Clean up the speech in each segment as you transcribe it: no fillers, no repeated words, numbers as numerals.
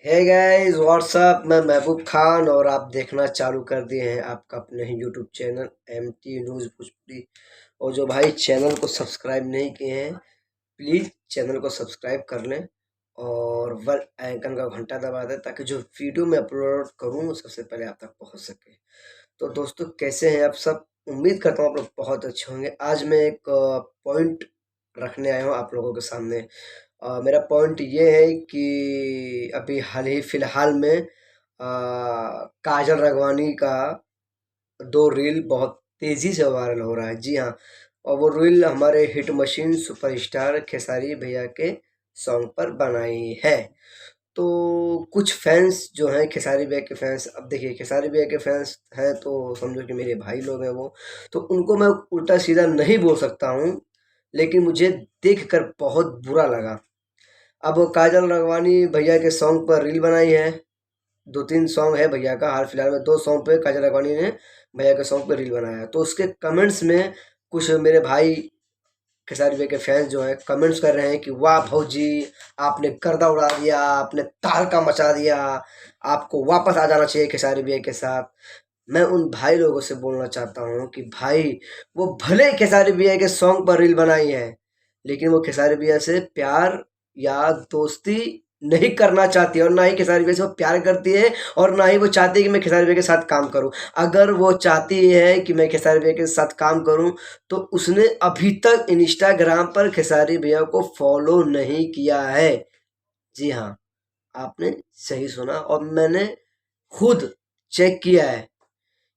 Hey guys what's up. मैं महबूब खान और आप देखना चालू कर दिए हैं आपका अपने ही YouTube channel MT news Bhojpuri. और जो भाई चैनल को सब्सक्राइब नहीं किए हैं प्लीज़ चैनल को सब्सक्राइब कर लें और बेल आइकन का घंटा दबा दें ताकि जो वीडियो मैं अपलोड करूं सबसे पहले आप तक पहुंच सके। तो दोस्तों कैसे हैं आप सब? उम्मीद करता हूं आप लोग बहुत अच्छे होंगे। आज मैं एक पॉइंट रखने आया हूं आप लोगों के सामने। मेरा पॉइंट ये है कि अभी हाल ही फिलहाल में काजल राघवानी का 2 रील बहुत तेज़ी से वायरल हो रहा है। जी हाँ, और वो रील हमारे हिट मशीन सुपरस्टार खेसारी भैया के सॉन्ग पर बनाई है। तो कुछ फैंस जो हैं खेसारी भैया के फैंस, अब देखिए खेसारी भैया के फैंस हैं तो समझो कि मेरे भाई लोग हैं वो, तो उनको मैं उल्टा सीधा नहीं बोल सकता हूँ, लेकिन मुझे देखकर बहुत बुरा लगा। अब काजल राघवानी भैया के सॉन्ग पर रील बनाई है। 2-3 सॉन्ग है भैया का, हाल फिलहाल में 2 सॉन्ग पे काजल राघवानी ने भैया के सॉन्ग पे रील बनाया है। तो उसके कमेंट्स में कुछ मेरे भाई खेसारी भैया के फैंस जो हैं कमेंट्स कर रहे हैं कि वाह भौजी, आपने गर्दा उड़ा दिया, आपने तहलका मचा दिया, आपको वापस आ जाना चाहिए खेसारी भैया के साथ। मैं उन भाई लोगों से बोलना चाहता हूँ कि भाई, वो भले ही खेसारी भैया के सॉन्ग पर रील बनाई है, लेकिन वो खेसारी भैया से प्यार या दोस्ती नहीं करना चाहती है और ना ही खेसारी भैया से वो प्यार करती है और ना ही वो चाहती है कि मैं खेसारी भैया के साथ काम करूं। अगर वो चाहती है कि मैं खेसारी भैया के साथ काम करूं तो उसने अभी तक इंस्टाग्राम पर खेसारी भैया को फॉलो नहीं किया है। जी हाँ, आपने सही सुना और मैंने खुद चेक किया है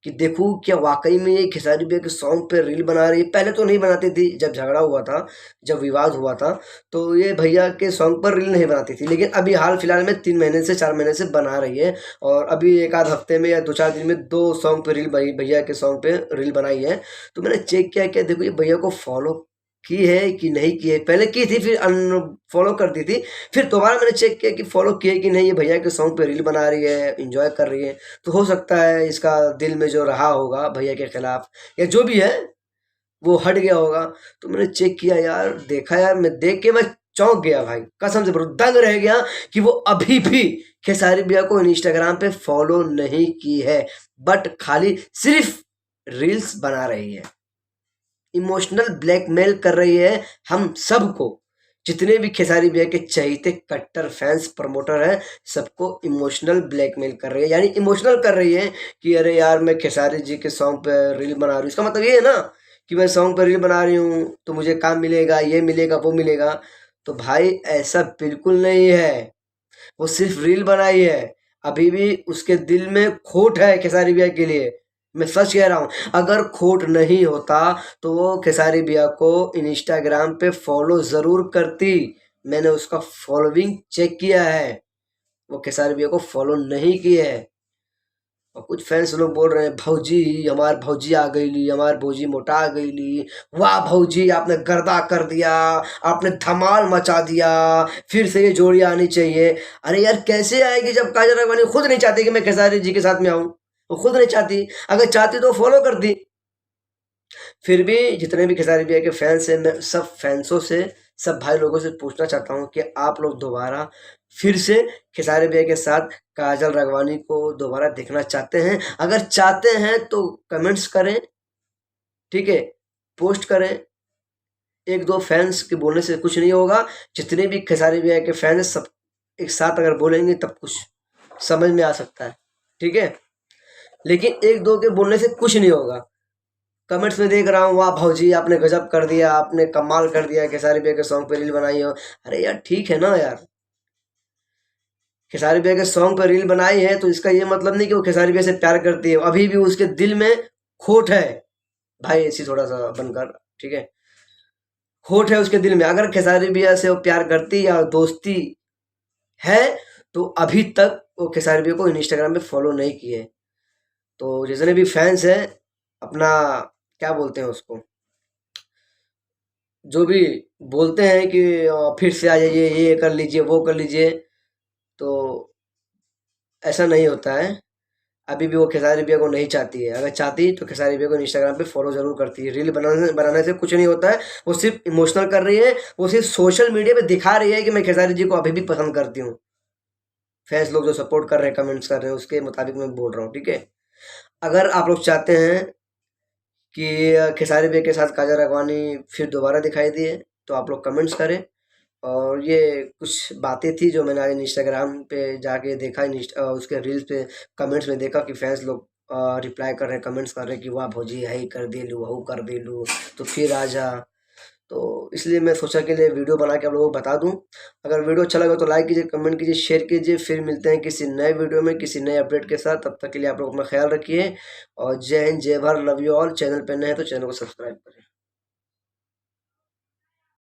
कि देखूँ क्या वाक़ई में ये खेसारी भैया के सॉन्ग पे रील बना रही है। पहले तो नहीं बनाती थी, जब झगड़ा हुआ था, जब विवाद हुआ था, तो ये भैया के सॉन्ग पर रील नहीं बनाती थी। लेकिन अभी हाल-फिलहाल में 3 महीने से 4 महीने से बना रही है और अभी 1 आध हफ्ते में या 2-4 दिन में 2 सॉन्ग पे रील भैया के सॉन्ग पे रील बनाई है। तो मैंने चेक किया कि देखो ये भैया को फॉलो की है कि नहीं की है। पहले की थी फिर अनफ़ॉलो कर दी थी। फिर दोबारा मैंने चेक किया कि फॉलो की है कि नहीं, ये भैया के सॉन्ग पे रील बना रही है, एन्जॉय कर रही है। तो हो सकता है इसका दिल में जो रहा होगा भैया के खिलाफ या जो भी है वो हट गया होगा। तो मैंने चेक किया यार, देखा यार, मैं देख के मैं चौंक गया भाई, कसम से ब्रो, दंग रह गया कि वो अभी भी खेसारी भैया को इंस्टाग्राम पे फॉलो नहीं की है, बट खाली सिर्फ रील्स बना रही है, इमोशनल ब्लैकमेल कर रही है हम सबको। जितने भी खेसारी भैया के चहेते कट्टर फैंस प्रमोटर हैं सबको इमोशनल ब्लैकमेल कर रही है, यानी इमोशनल कर रही है कि अरे यार मैं खेसारी जी के सॉन्ग पे रील बना रही हूँ। इसका मतलब ये है ना कि मैं सॉन्ग पे रील बना रही हूँ तो मुझे काम मिलेगा, ये मिलेगा, वो मिलेगा। तो भाई ऐसा बिल्कुल नहीं है, वो सिर्फ रील बनाई है। अभी भी उसके दिल में खोट है खेसारी भैया के लिए, मैं सच कह रहा हूँ। अगर खोट नहीं होता तो वो खेसारी भैया को इंस्टाग्राम पे फॉलो ज़रूर करती। मैंने उसका फॉलोइंग चेक किया है, वो खेसारी भैया को फॉलो नहीं की है। और कुछ फैंस लोग बोल रहे हैं भौजी, हमार भौजी आ गईली, हमार भौजी मोटा गईली, वाह भौजी आपने गर्दा कर दिया, आपने धमाल मचा दिया, फिर से ये जोड़ी आनी चाहिए। अरे यार कैसे आएगी जब काजल राघवानी खुद नहीं चाहती कि मैं खेसारी जी के साथ में आऊँ? वो खुद नहीं चाहती, अगर चाहती तो फॉलो करती। फिर भी जितने भी खेसारी भैया के फैंस हैं, मैं सब फैंसों से, सब भाई लोगों से पूछना चाहता हूँ कि आप लोग दोबारा फिर से खेसारी भैया के साथ काजल राघवानी को दोबारा देखना चाहते हैं? अगर चाहते हैं तो कमेंट्स करें, ठीक है? पोस्ट करें। 1-2 फैंस के बोलने से कुछ नहीं होगा। जितने भी खेसारी भैया के फैन हैं सब एक साथ अगर बोलेंगे तब कुछ समझ में आ सकता है, ठीक है? लेकिन 1-2 के बोलने से कुछ नहीं होगा। कमेंट्स में देख रहा हूँ, वाह भौजी आपने गजब कर दिया, आपने कमाल कर दिया, खेसारी भैया के सॉन्ग पे रील बनाई हो। अरे यार ठीक है ना यार, खेसारी भैया के सॉन्ग पे रील बनाई है तो इसका ये मतलब नहीं कि वो खेसारी भैया से प्यार करती है। अभी भी उसके दिल में खोट है भाई, ऐसी थोड़ा सा बनकर, ठीक है? खोट है उसके दिल में। अगर खेसारी भैया से वो प्यार करती या दोस्ती है तो अभी तक वो खेसारी भैया को इंस्टाग्राम पे फॉलो नहीं किए। तो जितने भी फैंस हैं अपना, क्या बोलते हैं उसको, जो भी बोलते हैं कि फिर से आ जाइए, ये कर लीजिए, वो कर लीजिए, तो ऐसा नहीं होता है। अभी भी वो खेसारी भैया को नहीं चाहती है। अगर चाहती तो खेसारी भैया को इंस्टाग्राम पे फॉलो ज़रूर करती है। रील बनाने बनाने से कुछ नहीं होता है। वो सिर्फ़ इमोशनल कर रही है, वो सिर्फ़ सोशल मीडिया पे दिखा रही है कि मैं खेसारी जी को अभी भी पसंद करती हूँ। फैंस लोग जो सपोर्ट कर रहे हैं, कमेंट्स कर रहे हैं, उसके मुताबिक मैं बोल रहा हूँ, ठीक है। अगर आप लोग चाहते हैं कि खेसारी भाई के साथ काजल राघवानी फिर दोबारा दिखाई दिए, तो आप लोग कमेंट्स करें। और ये कुछ बातें थी जो मैंने आज इंस्टाग्राम पे जाके देखा, उसके रील्स पे कमेंट्स में देखा कि फैंस लोग रिप्लाई कर रहे हैं, कमेंट्स कर रहे हैं कि वाह भौजी यही कर दे लू, वहू कर दे लू, तो फिर आ जा। तो इसलिए मैं सोचा कि लिए वीडियो बना के आप लोगों को बता दूं। अगर वीडियो अच्छा लगा तो लाइक कीजिए, कमेंट कीजिए, शेयर कीजिए। फिर मिलते हैं किसी नए वीडियो में किसी नए अपडेट के साथ। तब तक के लिए आप लोग अपना ख्याल रखिए और जय हिंद, जय Bharat, love you all. Channel पर नए हैं तो चैनल को सब्सक्राइब करें।